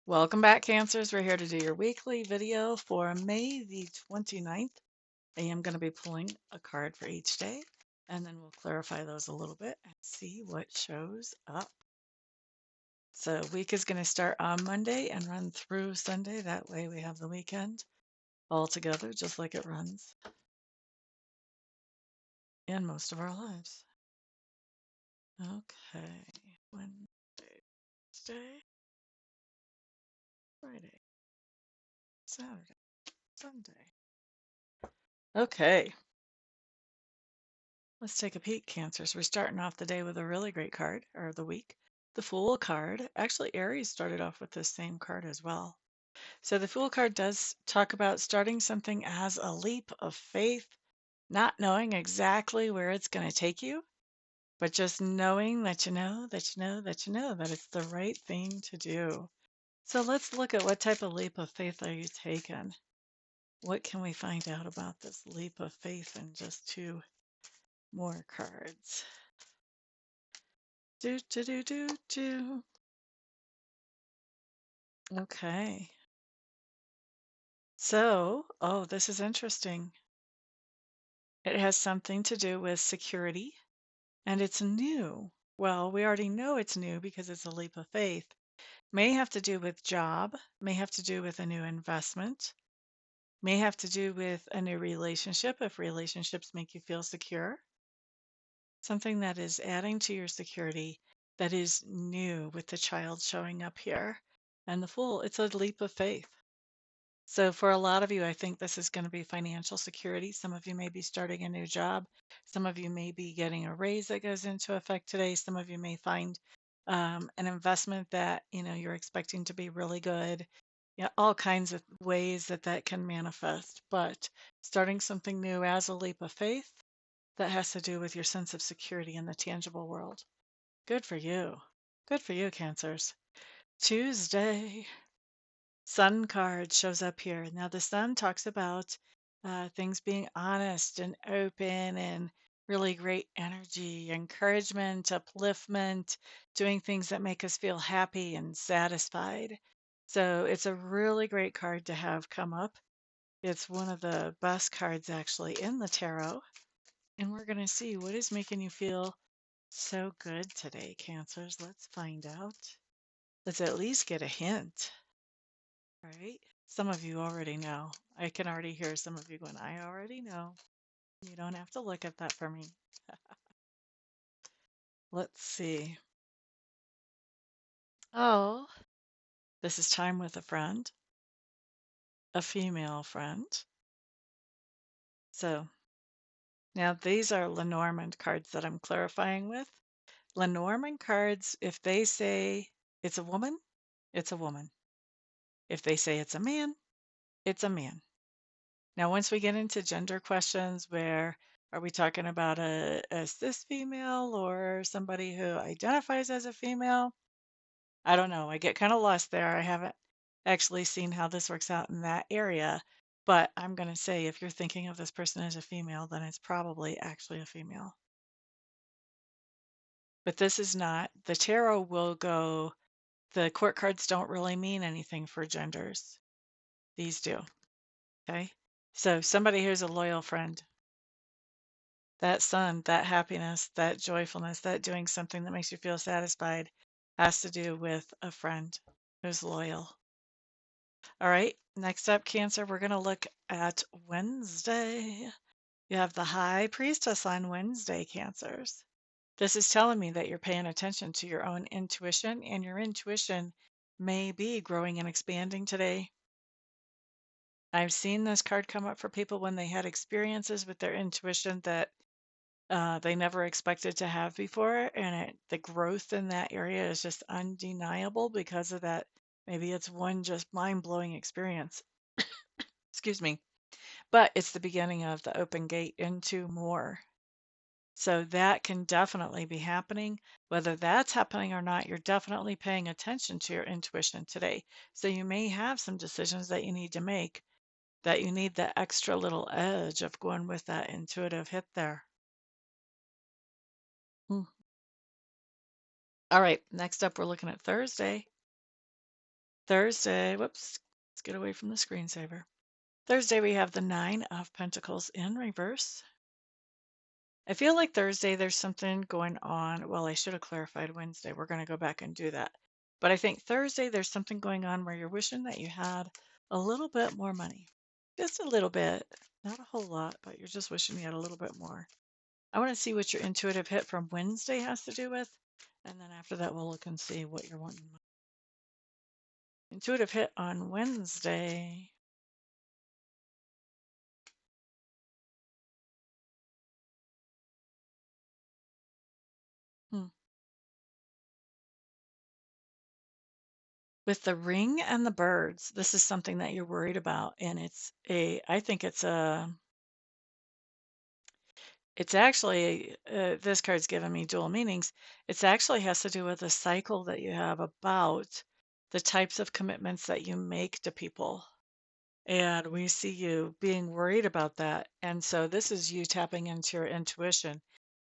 Welcome back, Cancers. We're here to do your weekly video for May the 29th. I am going to be pulling a card for each day, and then we'll clarify those a little bit and see what shows up. So, week is going to start on Monday and run through Sunday. That way, we have the weekend all together, just like it runs in most of our lives. Okay, Wednesday, Thursday, Friday, Saturday, Sunday. Okay. Let's take a peek, Cancers. We're starting off the day with a really great card, or the week. The Fool card. Actually, Aries started off with this same card as well. So the Fool card does talk about starting something as a leap of faith, not knowing exactly where it's going to take you, but just knowing that you know, that you know, that you know that it's the right thing to do. So let's look at what type of leap of faith are you taking? What can we find out about this leap of faith in just two more cards? Do, do, do, do, do. Okay. So, oh, this is interesting. It has something to do with security and it's new. Well, we already know it's new because it's a leap of faith. May have to do with job, may have to do with a new investment, may have to do with a new relationship if relationships make you feel secure. Something that is adding to your security that is new with the child showing up here. And the Fool, it's a leap of faith. So for a lot of you, I think this is going to be financial security. Some of you may be starting a new job. Some of you may be getting a raise that goes into effect today. Some of you may find an investment that you're expecting to be really good. Yeah, all kinds of ways that that can manifest. But starting something new as a leap of faith that has to do with your sense of security in the tangible world. Good for you. Good for you, Cancers. Tuesday. Sun card shows up here. Now, the sun talks about things being honest and open and really great energy, encouragement, upliftment, doing things that make us feel happy and satisfied. So, it's a really great card to have come up. It's one of the best cards actually in the tarot. And we're going to see what is making you feel so good today, Cancers. Let's find out. Let's at least get a hint. Right? Some of you already know. I can already hear some of you going, I already know. You don't have to look at that for me. Let's see. Oh, this is time with a friend, a female friend. So now these are Lenormand cards that I'm clarifying with. Lenormand cards, if they say it's a woman, it's a woman. If they say it's a man, it's a man. Now, once we get into gender questions, where are we talking about a cis female or somebody who identifies as a female? I don't know. I get kind of lost there. I haven't actually seen how this works out in that area. But I'm going to say if you're thinking of this person as a female, then it's probably actually a female. But this is not. The tarot will go, the court cards don't really mean anything for genders. These do. Okay. So somebody who's a loyal friend. That sun, that happiness, that joyfulness, that doing something that makes you feel satisfied has to do with a friend who's loyal. All right, next up, Cancer, we're going to look at Wednesday. You have the High Priestess on Wednesday, Cancers. This is telling me that you're paying attention to your own intuition, and your intuition may be growing and expanding today. I've seen this card come up for people when they had experiences with their intuition that they never expected to have before, and the growth in that area is just undeniable because of that. Maybe it's one just mind-blowing experience. Excuse me. But it's the beginning of the open gate into more. So that can definitely be happening. Whether that's happening or not, you're definitely paying attention to your intuition today. So you may have some decisions that you need to make that you need the extra little edge of going with that intuitive hit there. Hmm. All right, next up, we're looking at Thursday. Thursday, whoops, let's get away from the screensaver. Thursday, we have the Nine of Pentacles in reverse. I feel like Thursday, there's something going on. Well, I should have clarified Wednesday. We're going to go back and do that. But I think Thursday, there's something going on where you're wishing that you had a little bit more money. Just a little bit, not a whole lot, but you're just wishing you had a little bit more. I want to see what your intuitive hit from Wednesday has to do with. And then after that, we'll look and see what you're wanting. Intuitive hit on Wednesday. Hmm. With the ring and the birds, this is something that you're worried about. And I think it's actually, this card's giving me dual meanings. It's actually has to do with a cycle that you have about the types of commitments that you make to people. And we see you being worried about that. And so this is you tapping into your intuition.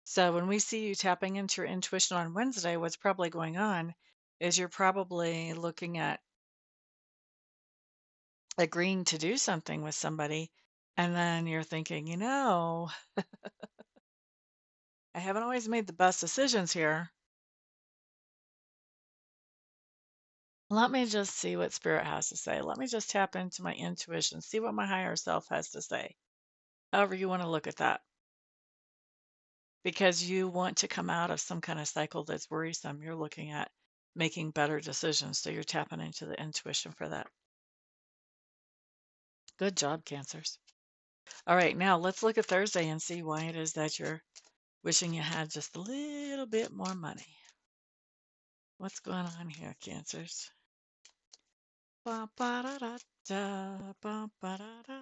So when we see you tapping into your intuition on Wednesday, what's probably going on is you're probably looking at agreeing to do something with somebody. And then you're thinking, I haven't always made the best decisions here. Let me just see what spirit has to say. Let me just tap into my intuition, see what my higher self has to say. However, you want to look at that. Because you want to come out of some kind of cycle that's worrisome. You're looking at making better decisions. So you're tapping into the intuition for that. Good job, Cancers. All right, now let's look at Thursday and see why it is that you're wishing you had just a little bit more money. What's going on here, Cancers? Ba, ba, da, da, da, ba, ba, da, da.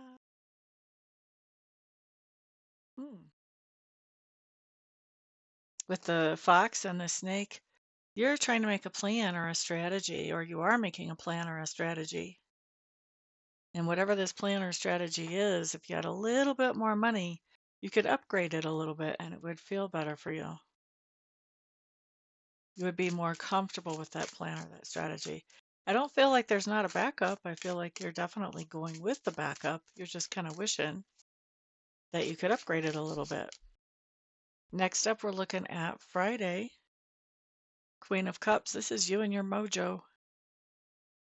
With the fox and the snake, you're trying to make a plan or a strategy, or you are making a plan or a strategy. And whatever this plan or strategy is, if you had a little bit more money, you could upgrade it a little bit and it would feel better for you. You would be more comfortable with that plan or that strategy. I don't feel like there's not a backup. I feel like you're definitely going with the backup. You're just kind of wishing that you could upgrade it a little bit. Next up, we're looking at Friday. Queen of Cups. This is you and your mojo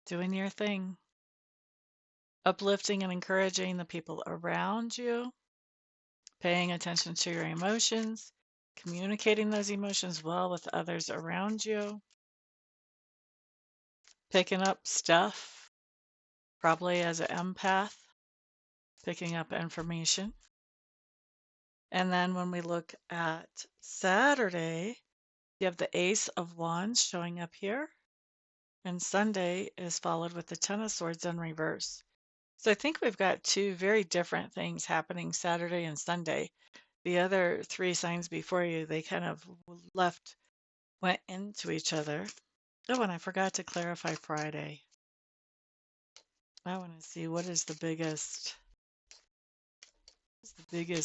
doing your thing, uplifting and encouraging the people around you, paying attention to your emotions, communicating those emotions well with others around you, picking up stuff, probably as an empath, picking up information. And then when we look at Saturday, you have the Ace of Wands showing up here. And Sunday is followed with the Ten of Swords in reverse. So I think we've got two very different things happening Saturday and Sunday. The other three signs before you, they kind of went into each other. Oh, and I forgot to clarify Friday. I want to see what's the biggest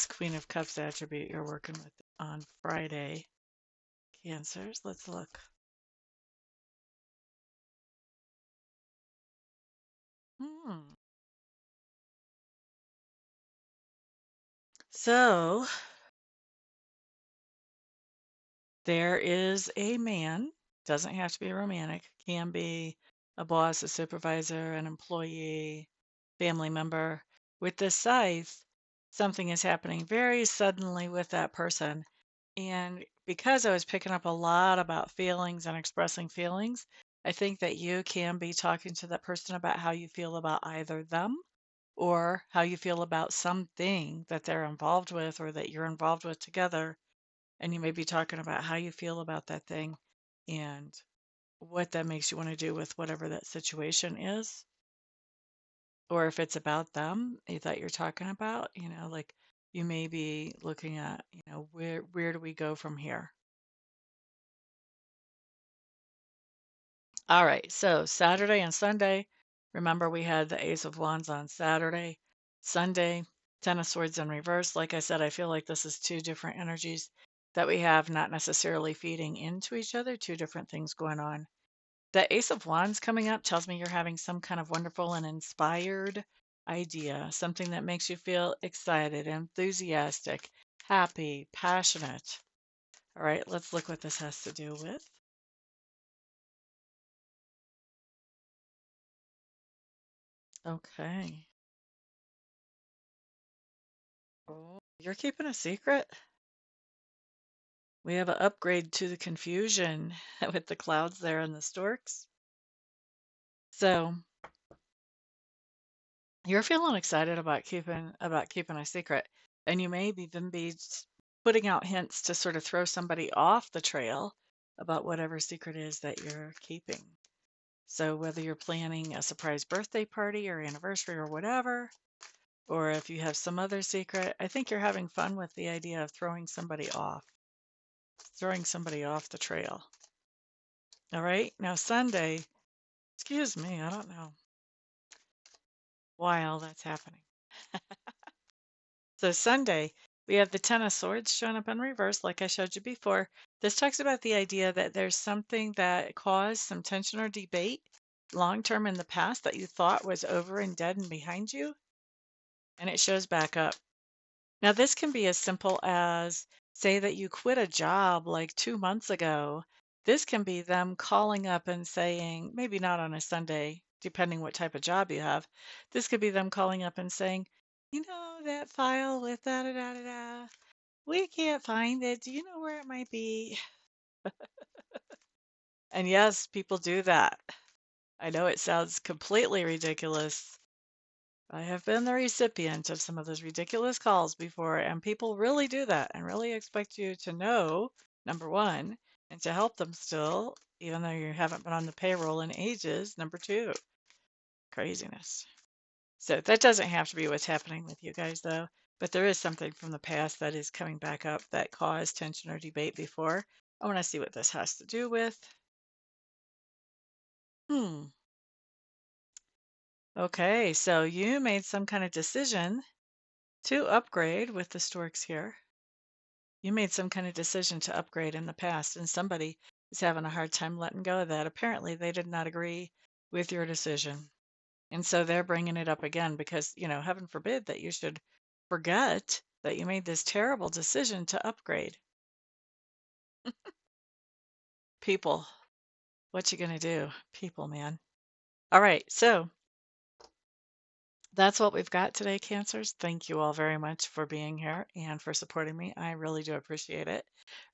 Queen of Cups attribute you're working with on Friday. Cancers, let's look. Hmm. So there is a man, doesn't have to be romantic, can be a boss, a supervisor, an employee, family member. With this scythe, something is happening very suddenly with that person. And because I was picking up a lot about feelings and expressing feelings, I think that you can be talking to that person about how you feel about either them or how you feel about something that they're involved with or that you're involved with together. And you may be talking about how you feel about that thing and what that makes you want to do with whatever that situation is. Or if it's about them that you're talking about, like you may be looking at, where do we go from here? All right, so Saturday and Sunday, remember we had the Ace of Wands on Saturday. Sunday, Ten of Swords in reverse. Like I said, I feel like this is two different energies that we have not necessarily feeding into each other, two different things going on. The Ace of Wands coming up tells me you're having some kind of wonderful and inspired idea, something that makes you feel excited, enthusiastic, happy, passionate. All right, let's look what this has to do with. Okay. Oh, you're keeping a secret? We have an upgrade to the confusion with the clouds there and the storks. So you're feeling excited about keeping a secret, and you may even be putting out hints to sort of throw somebody off the trail about whatever secret is that you're keeping. So whether you're planning a surprise birthday party or anniversary or whatever, or if you have some other secret, I think you're having fun with the idea of throwing somebody off the trail. All right. Now Sunday, excuse me, I don't know why all that's happening. So Sunday, we have the Ten of Swords showing up in reverse, like I showed you before. This talks about the idea that there's something that caused some tension or debate long term in the past that you thought was over and dead and behind you, and it shows back up. Now, this can be as simple as, say that you quit a job like 2 months ago. This can be them calling up and saying, maybe not on a Sunday, depending what type of job you have. This could be them calling up and saying, that file with da da da da da, we can't find it. Do you know where it might be? And yes, people do that. I know it sounds completely ridiculous. I have been the recipient of some of those ridiculous calls before, and people really do that and really expect you to know, number one, and to help them still, even though you haven't been on the payroll in ages, number two. Craziness. So that doesn't have to be what's happening with you guys, though, but there is something from the past that is coming back up that caused tension or debate before. I want to see what this has to do with. Hmm. Okay, so you made some kind of decision to upgrade with the storks here. You made some kind of decision to upgrade in the past, and somebody is having a hard time letting go of that. Apparently, they did not agree with your decision. And so they're bringing it up again because, heaven forbid that you should forget that you made this terrible decision to upgrade. People, what you gonna do? People, man. All right, so that's what we've got today, Cancers. Thank you all very much for being here and for supporting me. I really do appreciate it.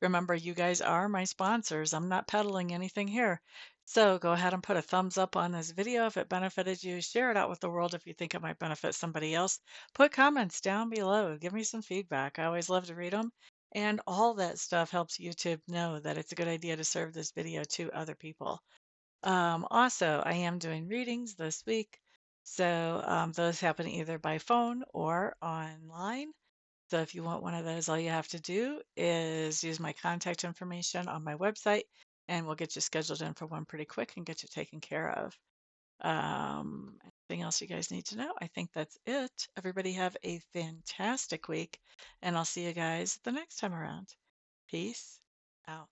Remember, you guys are my sponsors. I'm not peddling anything here. So go ahead and put a thumbs up on this video if it benefited you. Share it out with the world if you think it might benefit somebody else. Put comments down below. Give me some feedback. I always love to read them. And all that stuff helps YouTube know that it's a good idea to serve this video to other people. Also, I am doing readings this week. So those happen either by phone or online. So if you want one of those, all you have to do is use my contact information on my website, and we'll get you scheduled in for one pretty quick and get you taken care of. Anything else you guys need to know? I think that's it. Everybody have a fantastic week, and I'll see you guys the next time around. Peace out.